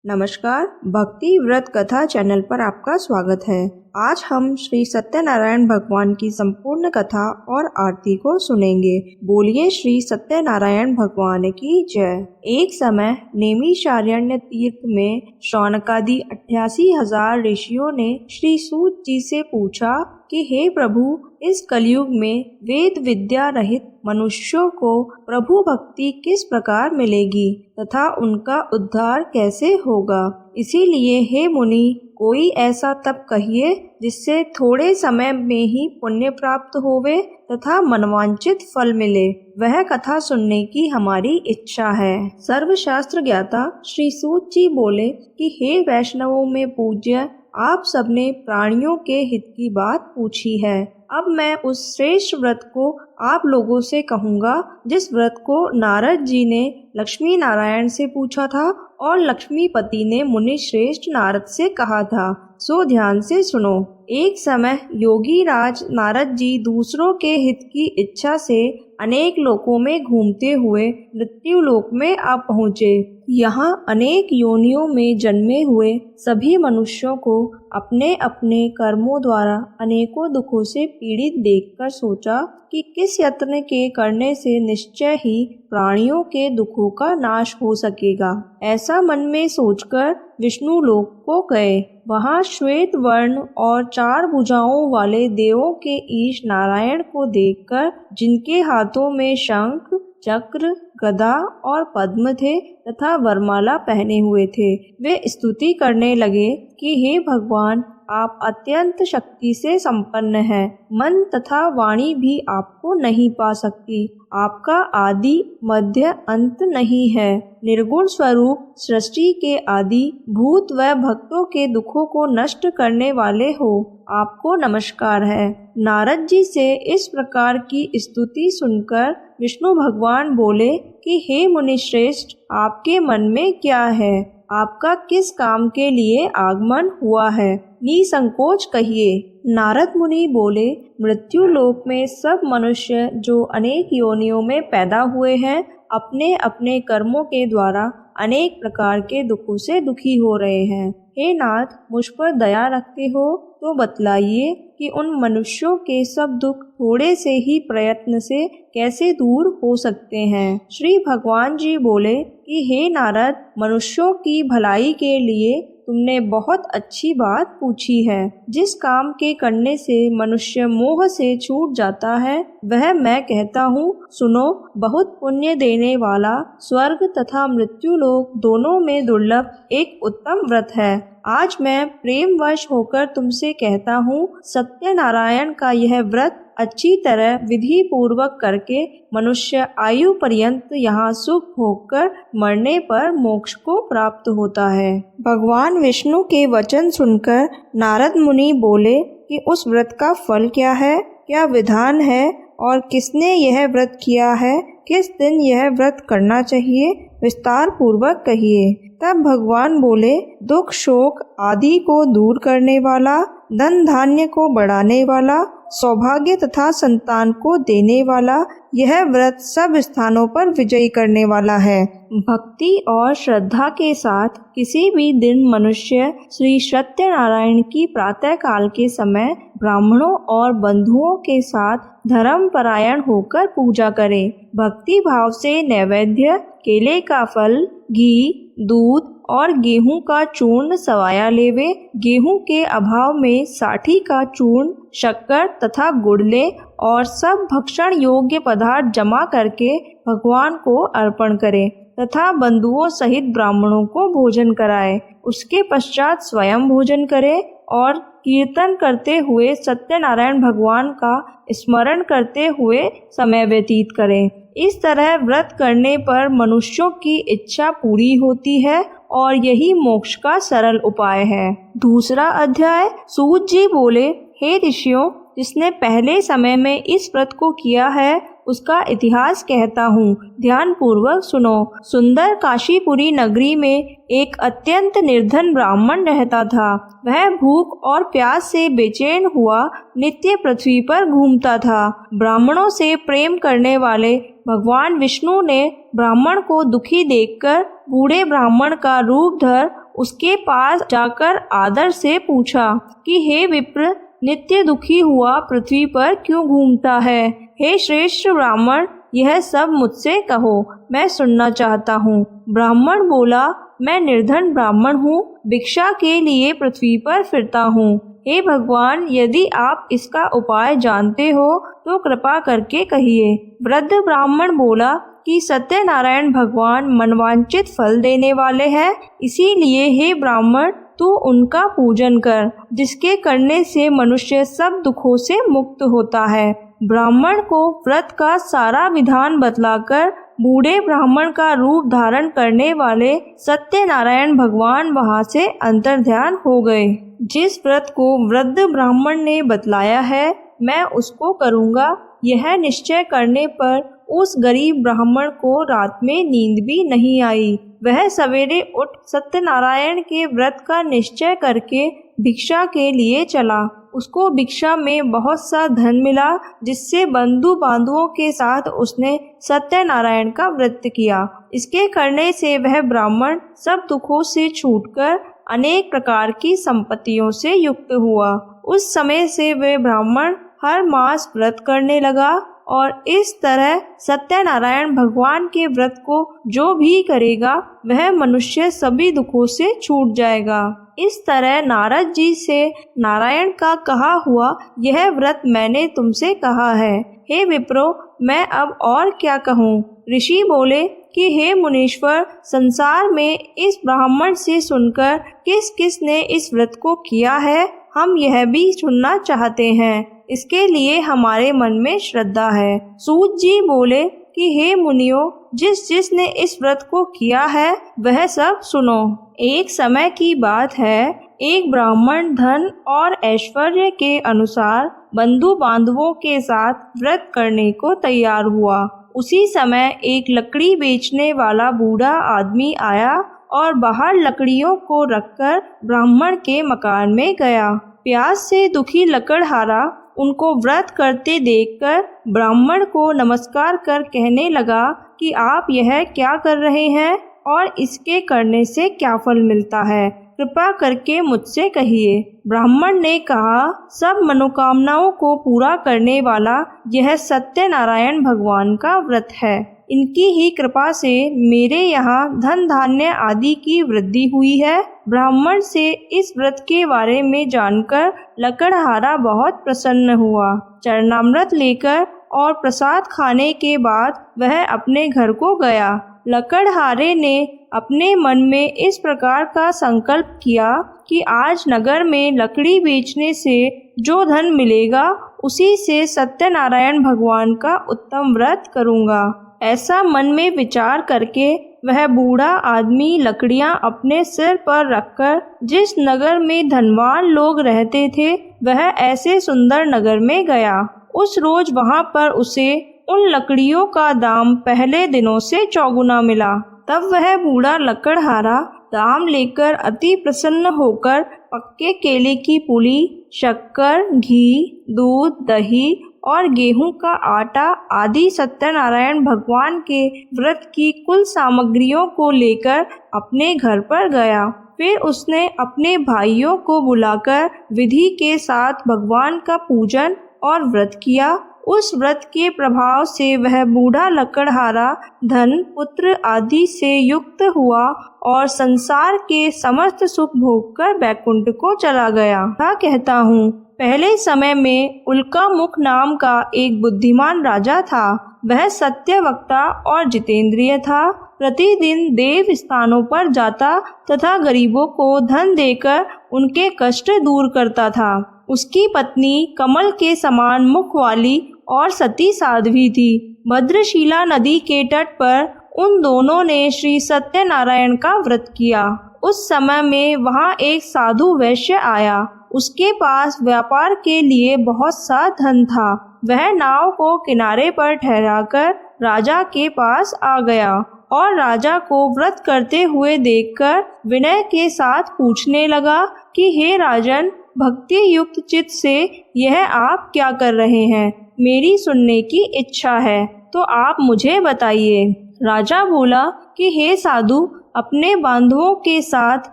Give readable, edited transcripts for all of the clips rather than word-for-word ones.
नमस्कार, भक्ति व्रत कथा चैनल पर आपका स्वागत है। आज हम श्री सत्यनारायण भगवान की संपूर्ण कथा और आरती को सुनेंगे। बोलिए श्री सत्यनारायण भगवान की जय। एक समय नैमिषारण्य तीर्थ में शौनकादि 88,000 ऋषियों ने श्री सूत जी से पूछा कि हे प्रभु, इस कलयुग में वेद विद्या रहित मनुष्यों को प्रभु भक्ति किस प्रकार मिलेगी तथा उनका उद्धार कैसे होगा। इसीलिए हे मुनि, कोई ऐसा तप कहिए जिससे थोड़े समय में ही पुण्य प्राप्त होवे तथा मनवांचित फल मिले। वह कथा सुनने की हमारी इच्छा है। सर्वशास्त्र ज्ञाता श्री सूत जी बोले कि हे वैष्णवों में पूज्य, आप सबने प्राणियों के हित की बात पूछी है। अब मैं उस श्रेष्ठ व्रत को आप लोगों से कहूँगा जिस व्रत को नारद जी ने लक्ष्मी नारायण से पूछा था और लक्ष्मीपति ने मुनि श्रेष्ठ नारद से कहा था। सो ध्यान से सुनो। एक समय योगी राज नारद जी दूसरों के हित की इच्छा से अनेक लोकों में घूमते हुए मृत्यु लोक में आ पहुँचे। यहाँ अनेक योनियों में जन्मे हुए सभी मनुष्यों को अपने अपने कर्मों द्वारा अनेकों दुखों से पीड़ित देखकर सोचा कि किस यत्न के करने से निश्चय ही प्राणियों के दुखों का नाश हो सकेगा। ऐसा मन में सोचकर विष्णु लोक को गए। वहाँ श्वेत वर्ण और 4 भुजाओं वाले देवों के ईश नारायण को देखकर, जिनके हाथों में शंख, चक्र, गदा और पद्म थे तथा वरमाला पहने हुए थे, वे स्तुति करने लगे कि हे भगवान, आप अत्यंत शक्ति से संपन्न हैं। मन तथा वाणी भी आपको नहीं पा सकती। आपका आदि मध्य अंत नहीं है। निर्गुण स्वरूप सृष्टि के आदि भूत व भक्तों के दुखों को नष्ट करने वाले हो। आपको नमस्कार है। नारद जी से इस प्रकार की स्तुति सुनकर विष्णु भगवान बोले कि हे मुनि श्रेष्ठ, आपके मन में क्या है? आपका किस काम के लिए आगमन हुआ है? निसंकोच कहिए। नारद मुनि बोले, मृत्यु लोक में सब मनुष्य जो अनेक योनियों में पैदा हुए हैं, अपने अपने कर्मों के द्वारा अनेक प्रकार के दुखों से दुखी हो रहे हैं। हे नाथ, मुझ पर दया रखते हो तो बतलाइए कि उन मनुष्यों के सब दुख थोड़े से ही प्रयत्न से कैसे दूर हो सकते हैं। श्री भगवान जी बोले कि हे नारद, मनुष्यों की भलाई के लिए तुमने बहुत अच्छी बात पूछी है। जिस काम के करने से मनुष्य मोह से छूट जाता है, वह मैं कहता हूँ, सुनो। बहुत पुण्य देने वाला स्वर्ग तथा मृत्यु लोक दोनों में दुर्लभ एक उत्तम व्रत है। आज मैं प्रेमवश होकर तुमसे कहता हूँ, सत्यनारायण का यह व्रत अच्छी तरह विधि पूर्वक करके मनुष्य आयु पर्यंत यहाँ सुख भोगकर मरने पर मोक्ष को प्राप्त होता है। भगवान विष्णु के वचन सुनकर नारद मुनि बोले कि उस व्रत का फल क्या है, क्या विधान है और किसने यह व्रत किया है? किस दिन यह व्रत करना चाहिए? विस्तार पूर्वक कहिए। तब भगवान बोले, दुख शोक आदि को दूर करने वाला, धन धान्य को बढ़ाने वाला, सौभाग्य तथा संतान को देने वाला, यह व्रत सब स्थानों पर विजयी करने वाला है। भक्ति और श्रद्धा के साथ किसी भी दिन मनुष्य श्री सत्यनारायण की प्रातः काल के समय ब्राह्मणों और बंधुओं के साथ धर्म परायण होकर पूजा करे। भक्ति भाव से नैवेद्य, केले का फल, घी, दूध और गेहूं का चूर्ण सवाया लेवे। गेहूं के अभाव में साठी का चूर्ण, शक्कर तथा गुड़ ले और सब भक्षण योग्य पदार्थ जमा करके भगवान को अर्पण करे तथा बंधुओं सहित ब्राह्मणों को भोजन कराए। उसके पश्चात स्वयं भोजन करे और कीर्तन करते हुए सत्यनारायण भगवान का स्मरण करते हुए समय व्यतीत करें। इस तरह व्रत करने पर मनुष्यों की इच्छा पूरी होती है और यही मोक्ष का सरल उपाय है। दूसरा अध्याय। सूत जी बोले, हे ऋषियों, जिसने पहले समय में इस व्रत को किया है उसका इतिहास कहता हूँ, ध्यान पूर्वक सुनो। सुंदर काशीपुरी नगरी में एक अत्यंत निर्धन ब्राह्मण रहता था। वह भूख और प्यास से बेचैन हुआ नित्य पृथ्वी पर घूमता था। ब्राह्मणों से प्रेम करने वाले भगवान विष्णु ने ब्राह्मण को दुखी देखकर बूढ़े ब्राह्मण का रूप धर उसके पास जाकर आदर से पूछा कि हे विप्र, नित्य दुखी हुआ पृथ्वी पर क्यों घूमता है? हे श्रेष्ठ ब्राह्मण, यह सब मुझसे कहो, मैं सुनना चाहता हूँ। ब्राह्मण बोला, मैं निर्धन ब्राह्मण हूँ, भिक्षा के लिए पृथ्वी पर फिरता हूँ। हे भगवान, यदि आप इसका उपाय जानते हो तो कृपा करके कहिए। वृद्ध ब्राह्मण बोला कि सत्यनारायण भगवान मनवांचित फल देने वाले हैं, इसीलिए हे ब्राह्मण, तू उनका पूजन कर, जिसके करने से मनुष्य सब दुखों से मुक्त होता है। ब्राह्मण को व्रत का सारा विधान बतलाकर बूढ़े ब्राह्मण का रूप धारण करने वाले सत्यनारायण भगवान वहां से अंतर्ध्यान हो गए। जिस व्रत को वृद्ध ब्राह्मण ने बतलाया है, मैं उसको करूँगा, यह निश्चय करने पर उस गरीब ब्राह्मण को रात में नींद भी नहीं आई। वह सवेरे उठ सत्यनारायण के व्रत का निश्चय करके भिक्षा के लिए चला। उसको भिक्षा में बहुत सा धन मिला, जिससे बंधु बांधवों के साथ उसने सत्यनारायण का व्रत किया। इसके करने से वह ब्राह्मण सब दुखों से छूटकर अनेक प्रकार की संपत्तियों से युक्त हुआ। उस समय से वह ब्राह्मण हर मास व्रत करने लगा और इस तरह सत्यनारायण भगवान के व्रत को जो भी करेगा वह मनुष्य सभी दुखों से छूट जाएगा। इस तरह नारद जी से नारायण का कहा हुआ यह व्रत मैंने तुमसे कहा है। हे विप्रो, मैं अब और क्या कहूँ? ऋषि बोले कि हे मुनीश्वर, संसार में इस ब्राह्मण से सुनकर किस किस ने इस व्रत को किया है, हम यह भी सुनना चाहते हैं। इसके लिए हमारे मन में श्रद्धा है। सूत जी बोले कि हे मुनियों, जिस जिसने इस व्रत को किया है वह सब सुनो। एक समय की बात है, एक ब्राह्मण धन और ऐश्वर्य के अनुसार बंधु बांधवों के साथ व्रत करने को तैयार हुआ। उसी समय एक लकड़ी बेचने वाला बूढ़ा आदमी आया और बाहर लकड़ियों को रखकर ब्राह्मण के मकान में गया। प्यास से दुखी लकड़हारा उनको व्रत करते देखकर ब्राह्मण को नमस्कार कर कहने लगा कि आप यह क्या कर रहे हैं और इसके करने से क्या फल मिलता है, कृपा करके मुझसे कहिए। ब्राह्मण ने कहा, सब मनोकामनाओं को पूरा करने वाला यह सत्यनारायण भगवान का व्रत है। इनकी ही कृपा से मेरे यहाँ धन धान्य आदि की वृद्धि हुई है। ब्राह्मण से इस व्रत के बारे में जानकर लकड़हारा बहुत प्रसन्न हुआ। चरणामृत लेकर और प्रसाद खाने के बाद वह अपने घर को गया। लकड़हारे ने अपने मन में इस प्रकार का संकल्प किया कि आज नगर में लकड़ी बेचने से जो धन मिलेगा उसी से सत्यनारायण भगवान का उत्तम व्रत करूँगा। ऐसा मन में विचार करके वह बूढ़ा आदमी लकड़ियां अपने सिर पर रखकर जिस नगर में धनवान लोग रहते थे वह ऐसे सुंदर नगर में गया। उस रोज वहां पर उसे उन लकड़ियों का दाम पहले दिनों से चौगुना मिला। तब वह बूढ़ा लकड़हारा दाम लेकर अति प्रसन्न होकर पक्के केले की पुली, शक्कर, घी, दूध, दही और गेहूं का आटा आदि सत्यनारायण भगवान के व्रत की कुल सामग्रियों को लेकर अपने घर पर गया। फिर उसने अपने भाइयों को बुलाकर विधि के साथ भगवान का पूजन और व्रत किया। उस व्रत के प्रभाव से वह बूढ़ा लकड़हारा धन, पुत्र आदि से युक्त हुआ और संसार के समस्त सुख भोग कर बैकुंठ को चला गया। कहता हूँ, पहले समय में उल्कामुख नाम का एक बुद्धिमान राजा था। वह सत्यवक्ता और जितेंद्रिय था। प्रतिदिन देव स्थानों पर जाता तथा गरीबों को धन देकर उनके कष्ट दूर करता था। उसकी पत्नी कमल के समान मुख वाली और सती साध्वी थी। भद्रशिला नदी के तट पर उन दोनों ने श्री सत्यनारायण का व्रत किया। उस समय में वहाँ एक साधु वैश्य आया। उसके पास व्यापार के लिए बहुत सा धन था। वह नाव को किनारे पर ठहराकर राजा के पास आ गया और राजा को व्रत करते हुए देखकर विनय के साथ पूछने लगा कि हे राजन, भक्ति युक्त चित्त से यह आप क्या कर रहे हैं? मेरी सुनने की इच्छा है, तो आप मुझे बताइए। राजा बोला कि हे साधु, अपने बांधवों के साथ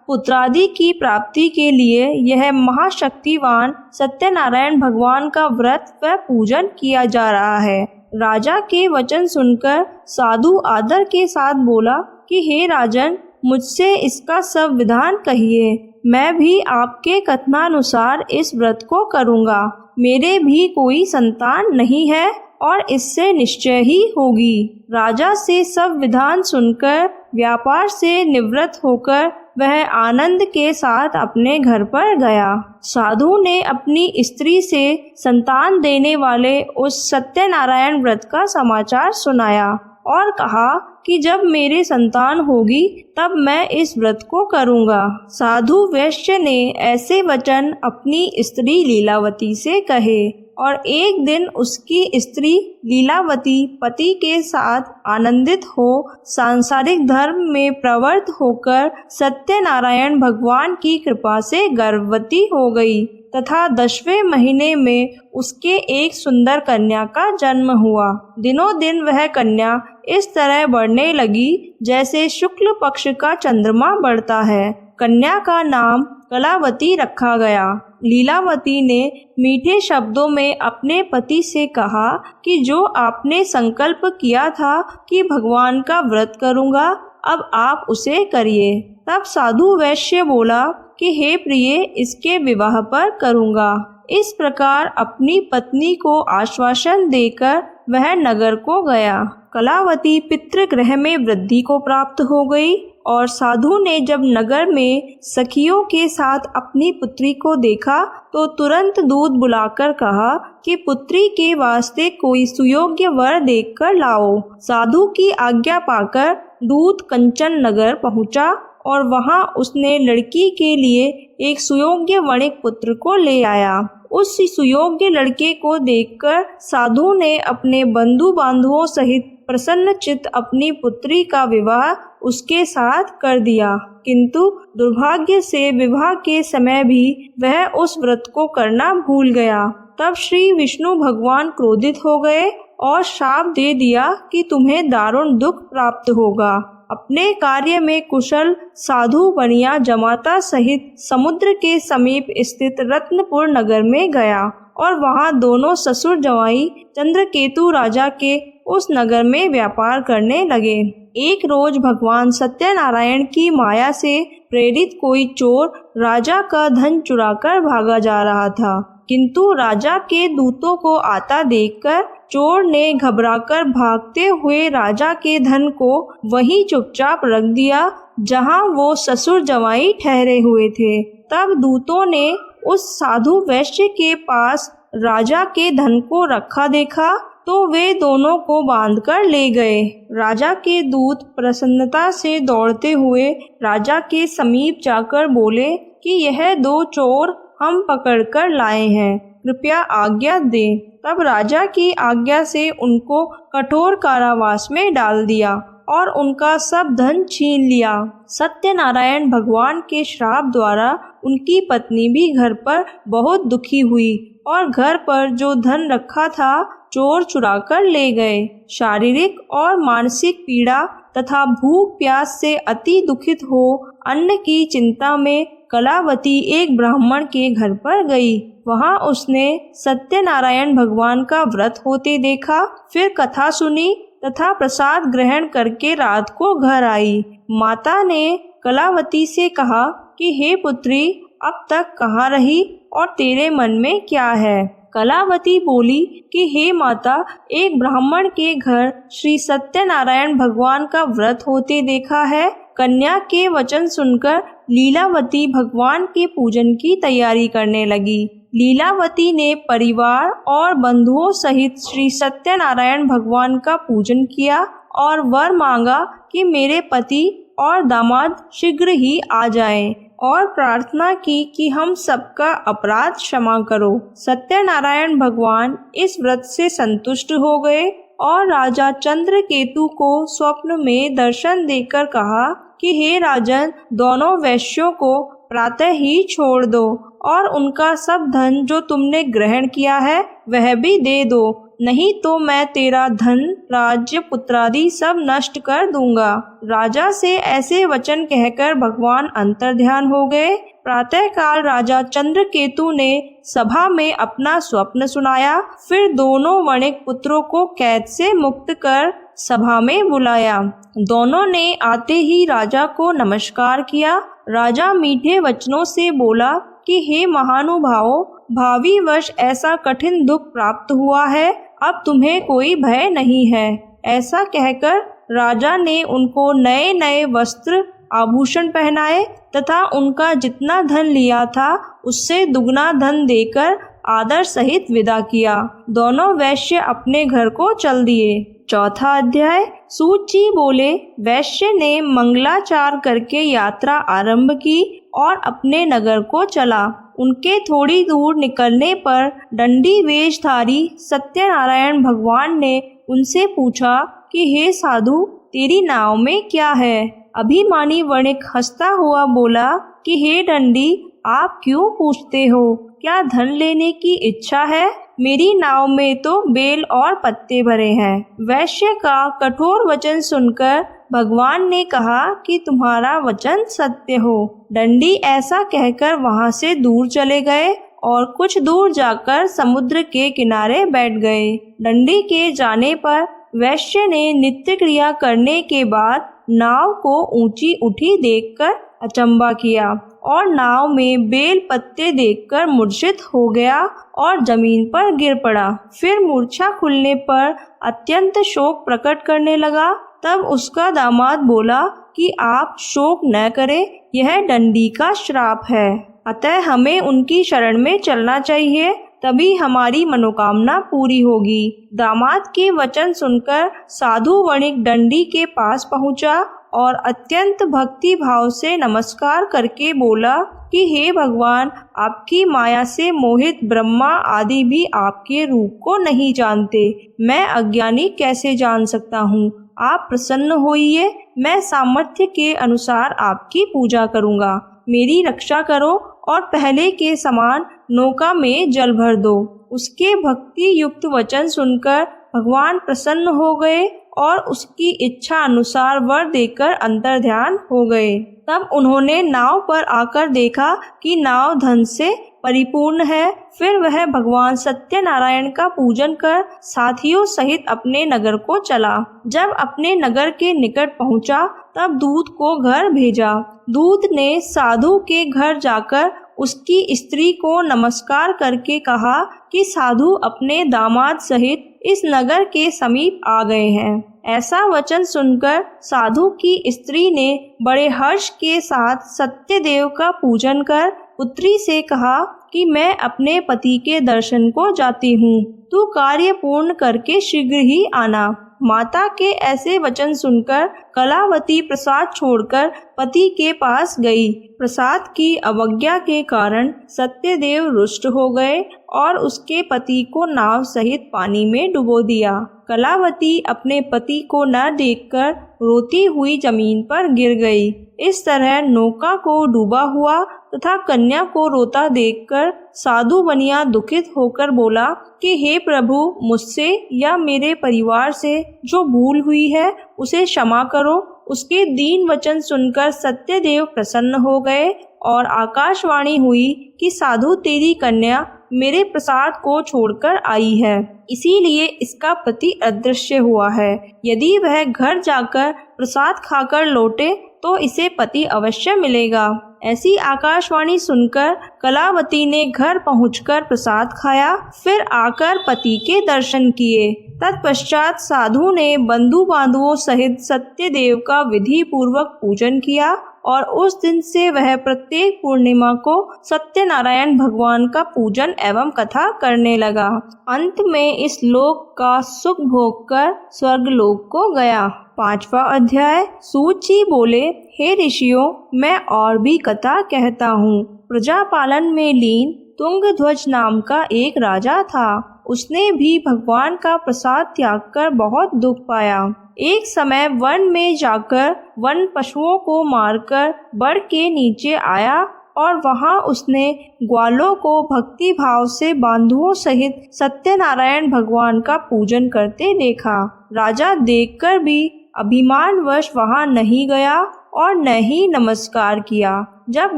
पुत्रादि की प्राप्ति के लिए यह महाशक्तिवान सत्यनारायण भगवान का व्रत व पूजन किया जा रहा है। राजा के वचन सुनकर साधु आदर के साथ बोला कि हे राजन, मुझसे इसका सब विधान कहिए। मैं भी आपके कथनानुसार इस व्रत को करूँगा। मेरे भी कोई संतान नहीं है और इससे निश्चय ही होगी। राजा से सब विधान सुनकर व्यापार से निवृत्त होकर वह आनंद के साथ अपने घर पर गया। साधु ने अपनी स्त्री से संतान देने वाले उस सत्यनारायण व्रत का समाचार सुनाया और कहा कि जब मेरे संतान होगी तब मैं इस व्रत को करूँगा। साधु वैश्य ने ऐसे वचन अपनी स्त्री लीलावती से कहे और एक दिन उसकी स्त्री लीलावती पति के साथ आनंदित हो सांसारिक धर्म में प्रवृत्त होकर सत्यनारायण भगवान की कृपा से गर्भवती हो गई तथा 10वें महीने में उसके एक सुंदर कन्या का जन्म हुआ। दिनों दिन वह कन्या इस तरह बढ़ने लगी जैसे शुक्ल पक्ष का चंद्रमा बढ़ता है। कन्या का नाम कलावती रखा गया। लीलावती ने मीठे शब्दों में अपने पति से कहा कि जो आपने संकल्प किया था कि भगवान का व्रत करूँगा, अब आप उसे करिए। तब साधु वैश्य बोला कि हे प्रिय, इसके विवाह पर करूँगा। इस प्रकार अपनी पत्नी को आश्वासन देकर वह नगर को गया। कलावती पितृगृह में वृद्धि को प्राप्त हो गई और साधु ने जब नगर में सखियों के साथ अपनी पुत्री को देखा तो तुरंत दूत बुलाकर कहा कि पुत्री के वास्ते कोई सुयोग्य वर देखकर लाओ। साधु की आज्ञा पाकर दूत कंचन नगर पहुंचा और वहां उसने लड़की के लिए एक सुयोग्य वणिक पुत्र को ले आया। उस सुयोग्य लड़के को देखकर साधु ने अपने बंधु बांधवों सहित प्रसन्नचित्त अपनी पुत्री का विवाह उसके साथ कर दिया, किंतु दुर्भाग्य से विवाह के समय भी वह उस व्रत को करना भूल गया। तब श्री विष्णु भगवान क्रोधित हो गए और शाप दे दिया कि तुम्हें दारुण दुख प्राप्त होगा। अपने कार्य में कुशल साधु बनिया जमाता सहित समुद्र के समीप स्थित रत्नपुर नगर में गया और वहां दोनों ससुर जवाई चंद्रकेतु राजा के उस नगर में व्यापार करने लगे। एक रोज भगवान सत्यनारायण की माया से प्रेरित कोई चोर राजा का धन चुराकर भागा जा रहा था, किंतु राजा के दूतों को आता देखकर चोर ने घबराकर भागते हुए राजा के धन को वहीं चुपचाप रख दिया जहां वो ससुर जवाई ठहरे हुए थे। तब दूतों ने उस साधु वैश्य के पास राजा के धन को रखा देखा तो वे दोनों को बांधकर ले गए। राजा के दूत प्रसन्नता से दौड़ते हुए राजा के समीप जाकर बोले कि यह दो चोर हम पकड़कर लाए हैं, कृपया आज्ञा दें। तब राजा की आज्ञा से उनको कठोर कारावास में डाल दिया और उनका सब धन छीन लिया। सत्यनारायण भगवान के श्राप द्वारा उनकी पत्नी भी घर पर बहुत दुखी हुई और घर पर जो धन रखा था चोर चुराकर ले गए। शारीरिक और मानसिक पीड़ा तथा भूख प्यास से अति दुखित हो अन्न की चिंता में कलावती एक ब्राह्मण के घर पर गई। वहां उसने सत्यनारायण भगवान का व्रत होते देखा, फिर कथा सुनी तथा प्रसाद ग्रहण करके रात को घर आई। माता ने कलावती से कहा कि हे पुत्री, अब तक कहाँ रही और तेरे मन में क्या है? कलावती बोली कि हे माता, एक ब्राह्मण के घर श्री सत्यनारायण भगवान का व्रत होते देखा है। कन्या के वचन सुनकर लीलावती भगवान के पूजन की तैयारी करने लगी। लीलावती ने परिवार और बंधुओं सहित श्री सत्यनारायण भगवान का पूजन किया और वर मांगा कि मेरे पति और दामाद शीघ्र ही आ जाएं, और प्रार्थना की कि हम सबका अपराध क्षमा करो। सत्यनारायण भगवान इस व्रत से संतुष्ट हो गए और राजा चंद्रकेतु को स्वप्न में दर्शन देकर कहा कि हे राजन, दोनों वैश्यों को प्रातः ही छोड़ दो और उनका सब धन जो तुमने ग्रहण किया है वह भी दे दो, नहीं तो मैं तेरा धन, राज्य, पुत्रादि सब नष्ट कर दूंगा। राजा से ऐसे वचन कहकर भगवान अंतर्ध्यान हो गए। प्रातःकाल राजा चंद्रकेतु ने सभा में अपना स्वप्न सुनाया। फिर दोनों वणिक पुत्रों को कैद से मुक्त कर सभा में बुलाया। दोनों ने आते ही राजा को नमस्कार किया। राजा मीठे वचनों से बोला कि हे महानुभावों, भावी वर्ष ऐसा कठिन दुख प्राप्त हुआ है, अब तुम्हें कोई भय नहीं है। ऐसा कहकर राजा ने उनको नए नए वस्त्र आभूषण पहनाए तथा उनका जितना धन लिया था उससे दुगना धन देकर आदर सहित विदा किया। दोनों वैश्य अपने घर को चल दिए। चौथा अध्याय। सूत जी बोले, वैश्य ने मंगलाचार करके यात्रा आरंभ की और अपने नगर को चला। उनके थोड़ी दूर निकलने पर दंडी वेशधारी सत्यनारायण भगवान ने उनसे पूछा कि हे साधु, तेरी नाव में क्या है? अभिमानी वणिक हंसता हुआ बोला कि हे दंडी, आप क्यों पूछते हो? क्या धन लेने की इच्छा है? मेरी नाव में तो बेल और पत्ते भरे हैं। वैश्य का कठोर वचन सुनकर भगवान ने कहा कि तुम्हारा वचन सत्य हो। दंडी ऐसा कहकर वहां से दूर चले गए और कुछ दूर जाकर समुद्र के किनारे बैठ गए। दंडी के जाने पर वैश्य ने नित्य क्रिया करने के बाद नाव को ऊंची उठी देखकर अचंबा किया और नाव में बेल पत्ते देखकर मूर्छित हो गया और जमीन पर गिर पड़ा। फिर मूर्छा खुलने पर अत्यंत शोक प्रकट करने लगा। तब उसका दामाद बोला कि आप शोक न करें, यह दंडी का श्राप है, अतः हमें उनकी शरण में चलना चाहिए, तभी हमारी मनोकामना पूरी होगी। दामाद के वचन सुनकर साधु वणिक दंडी के पास पहुंचा और अत्यंत भक्ति भाव से नमस्कार करके बोला कि हे भगवान, आपकी माया से मोहित ब्रह्मा आदि भी आपके रूप को नहीं जानते। मैं अज्ञानी कैसे जान सकता हूँ? आप प्रसन्न होइए, मैं सामर्थ्य के अनुसार आपकी पूजा करूँगा। मेरी रक्षा करो और पहले के समान नौका में जल भर दो। उसके भक्ति युक्त वचन सुनकर भगवान प्रसन्न हो गए और उसकी इच्छा अनुसार वर देकर अंतर्ध्यान हो गए। तब उन्होंने नाव पर आकर देखा कि नाव धन से परिपूर्ण है। फिर वह भगवान सत्यनारायण का पूजन कर साथियों सहित अपने नगर को चला। जब अपने नगर के निकट पहुंचा तब दूत को घर भेजा। दूत ने साधु के घर जाकर उसकी स्त्री को नमस्कार करके कहा कि साधु अपने दामाद सहित इस नगर के समीप आ गए हैं। ऐसा वचन सुनकर साधु की स्त्री ने बड़े हर्ष के साथ सत्यदेव का पूजन कर पुत्री से कहा कि मैं अपने पति के दर्शन को जाती हूँ, तू कार्य पूर्ण करके शीघ्र ही आना। माता के ऐसे वचन सुनकर कलावती प्रसाद छोड़कर पति के पास गई। प्रसाद की अवज्ञा के कारण सत्यदेव रुष्ट हो गए और उसके पति को नाव सहित पानी में डुबो दिया। कलावती अपने पति को न देखकर रोती हुई जमीन पर गिर गई। इस तरह नौका को डूबा हुआ तथा कन्या को रोता देखकर साधु बनिया दुखित होकर बोला कि हे प्रभु, मुझसे या मेरे परिवार से जो भूल हुई है उसे क्षमा करो। उसके दीन वचन सुनकर सत्यदेव प्रसन्न हो गए और आकाशवाणी हुई कि साधु, तेरी कन्या मेरे प्रसाद को छोड़कर आई है, इसीलिए इसका पति अदृश्य हुआ है। यदि वह घर जाकर प्रसाद खाकर लौटे तो इसे पति अवश्य मिलेगा। ऐसी आकाशवाणी सुनकर कलावती ने घर पहुंचकर प्रसाद खाया, फिर आकर पति के दर्शन किए। तत्पश्चात साधु ने बंधु बांधवों सहित सत्यदेव का विधि पूर्वक पूजन किया और उस दिन से वह प्रत्येक पूर्णिमा को सत्यनारायण भगवान का पूजन एवं कथा करने लगा। अंत में इस लोक का सुख भोग कर स्वर्ग लोक को गया। 5वां अध्याय। सूत जी बोले, हे ऋषियों, मैं और भी कथा कहता हूँ। प्रजापालन में लीन तुंगध्वज नाम का एक राजा था। उसने भी भगवान का प्रसाद त्याग कर बहुत दुख पाया। एक समय वन में जाकर वन पशुओं को मारकर बड़ के नीचे आया और वहां उसने ग्वालों को भक्ति भाव से बांधुओं सहित सत्यनारायण भगवान का पूजन करते देखा। राजा देखकर भी अभिमानवश वहां नहीं गया और न ही नमस्कार किया। जब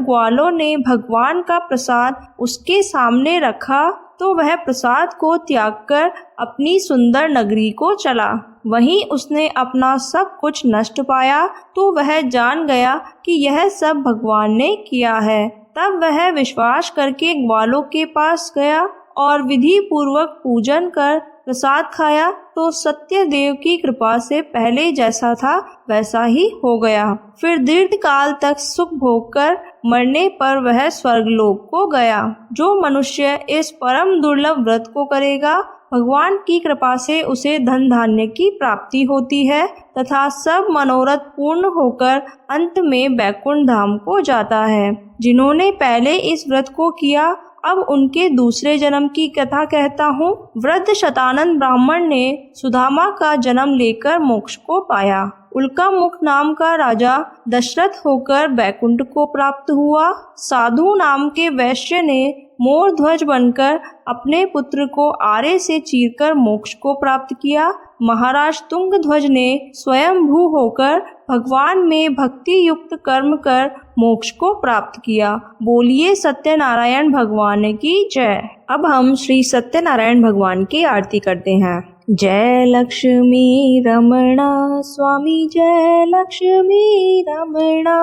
ग्वालों ने भगवान का प्रसाद उसके सामने रखा तो वह प्रसाद को त्याग कर अपनी सुंदर नगरी को चला। वहीं उसने अपना सब कुछ नष्ट पाया तो वह जान गया कि यह सब भगवान ने किया है। तब वह विश्वास करके ग्वालों के पास गया और विधि पूर्वक पूजन कर प्रसाद खाया तो सत्यदेव की कृपा से पहले जैसा था वैसा ही हो गया। फिर दीर्घ काल तक सुख भोग कर मरने पर वह स्वर्गलोक को गया। जो मनुष्य इस परम दुर्लभ व्रत को करेगा भगवान की कृपा से उसे धन धान्य की प्राप्ति होती है तथा सब मनोरथ पूर्ण होकर अंत में वैकुंठ धाम को जाता है। जिन्होंने पहले इस व्रत को किया अब उनके दूसरे जन्म की कथा कहता हूँ। वृद्ध शतानंद ब्राह्मण ने सुदामा का जन्म लेकर मोक्ष को पाया। उल्कामुख नाम का राजा दशरथ होकर वैकुंठ को प्राप्त हुआ। साधु नाम के वैश्य ने मोर ध्वज बनकर अपने पुत्र को आरे से चीरकर मोक्ष को प्राप्त किया। महाराज तुंगध्वज ने स्वयंभू होकर भगवान में भक्ति युक्त कर्म कर मोक्ष को प्राप्त किया। बोलिए सत्यनारायण भगवान की जय। अब हम श्री सत्यनारायण भगवान की आरती करते हैं। जय लक्ष्मी रमणा स्वामी जय लक्ष्मी रमणा,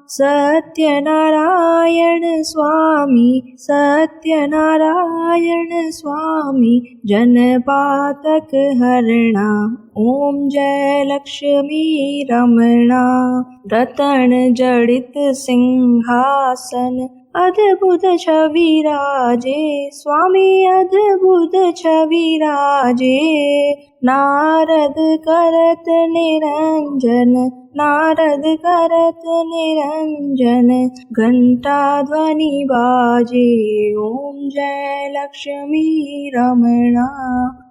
सत्यनारायण स्वामी सत्यनारायण स्वामी, जनपातक हरणा ओम जय लक्ष्मी रमणा। रतन जड़ित सिंहासन अद्भुत छवि राजे स्वामी अद्भुत छवि राजे, नारद करत निरंजन नारद करत निरंजन, घंटा ध्वनि बाजे ओम जय लक्ष्मी रमणा।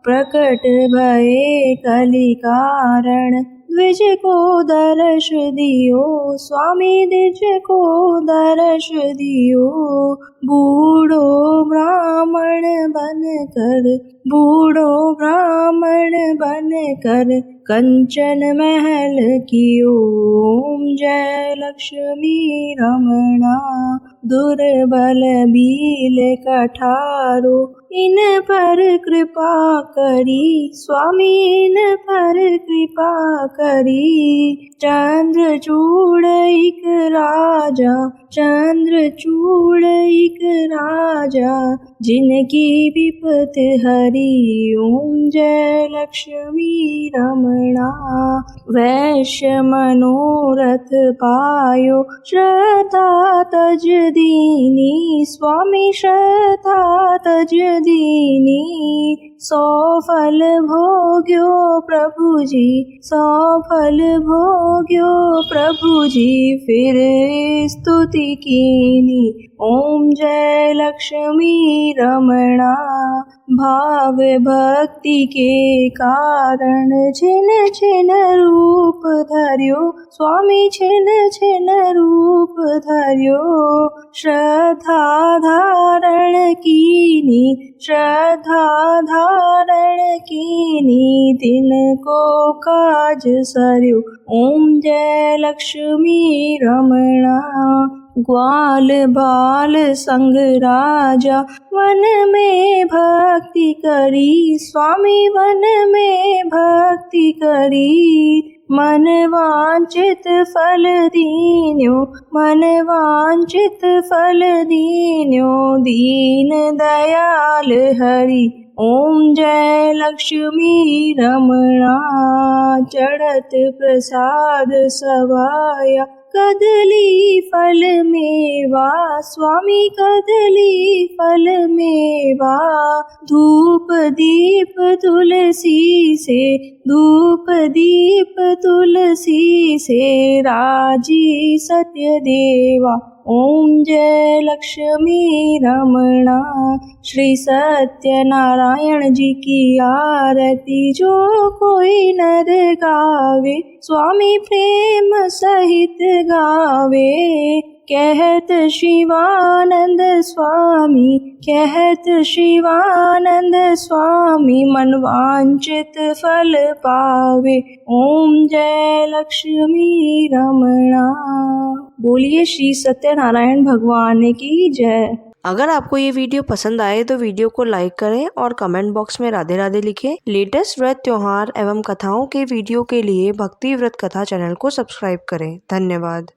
प्रकट भये कलि कारण द्विज को दर्श दियो स्वामी द्विज को दर्श दियो, बूढ़ो ब्राह्मण बन कर कंचन महल कियो ओम जय लक्ष्मी रमणा। दुर्बल भील कठारो इन पर कृपा करी स्वामी इन पर कृपा करी, चंद्रचूड़ एक राजा जिनकी विपत हरी ओम जय लक्ष्मी रमणा। वैश्य मनोरथ पायो श्रद्धा तज दीनी स्वामी श्रद्धा तज दीनी, सौ फल भोग्यो प्रभु जी फिर स्तुति कीनी ओम जय लक्ष्मी रमणा। भाव भक्ति के कारण छिन छिन रूप धर्यो स्वामी छिन छिन रूप धर्यो, श्रद्धा धारण कीनी तिनको काज सरयो ओम जय लक्ष्मी रमणा। ग्वाल बाल संग राजा वन में भक्ति करी स्वामी वन में भक्ति करी, मन वांछित फल दीन्यो दीन दयाल हरि ओम जय लक्ष्मी रमणा। चढ़त प्रसाद सवाया कदली फल मेवा स्वामी कदली फल मेवा, धूप दीप तुलसी से राजी सत्य देवा ओम जय लक्ष्मी रमणा। श्री सत्यनारायण जी की आरती जो कोई नर गावे स्वामी प्रेम सहित गावे, कहत शिवानंद स्वामी, कहत शिवानंद स्वामी, मन वांछित फल पावे। ओम जय लक्ष्मी रमणा। बोलिए श्री सत्यनारायण भगवान की जय। अगर आपको ये वीडियो पसंद आए तो वीडियो को लाइक करें और कमेंट बॉक्स में राधे राधे लिखें। लेटेस्ट व्रत, त्योहार एवं कथाओं के वीडियो के लिए भक्ति व्रत कथा चैनल को सब्सक्राइब करें। धन्यवाद।